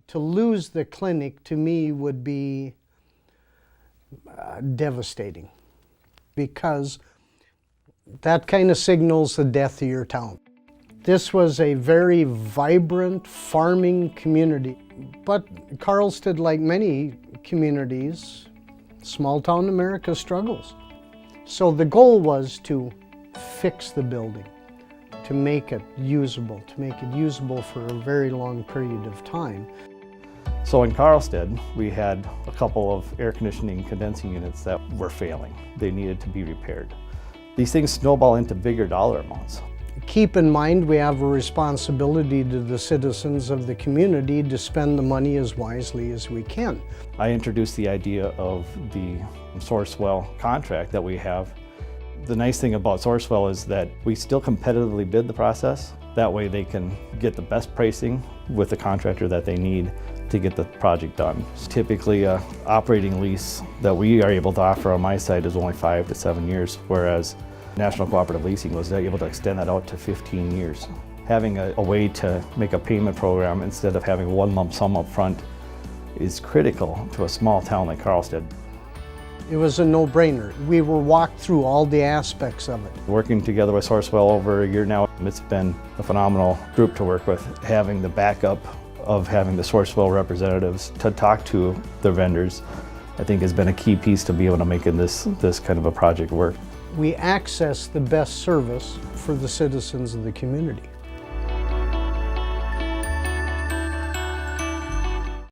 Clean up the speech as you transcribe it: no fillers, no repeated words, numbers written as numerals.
To lose the clinic to me would be devastating, because that kind of signals the death of your town. This was a very vibrant farming community, but Karlstad, like many communities, small town America, struggles. So the goal was to fix the building, to make it usable for a very long period of time. So in Karlstad, we had a couple of air conditioning condensing units that were failing. They needed to be repaired. These things snowball into bigger dollar amounts. Keep in mind, we have a responsibility to the citizens of the community to spend the money as wisely as we can. I introduced the idea of the Sourcewell contract that we have. The nice thing about Sourcewell is that we still competitively bid the process. That way they can get the best pricing with the contractor that they need to get the project done. Typically, an operating lease that we are able to offer on my site is only 5 to 7 years, whereas National Cooperative Leasing was able to extend that out to 15 years. Having a way to make a payment program instead of having one lump sum up front is critical to a small town like Karlstad. It was a no-brainer. We were walked through all the aspects of it. Working together with Sourcewell over a year now, it's been a phenomenal group to work with. Having the backup of having the Sourcewell representatives to talk to the vendors, I think has been a key piece to be able to making this kind of a project work. We access the best service for the citizens of the community.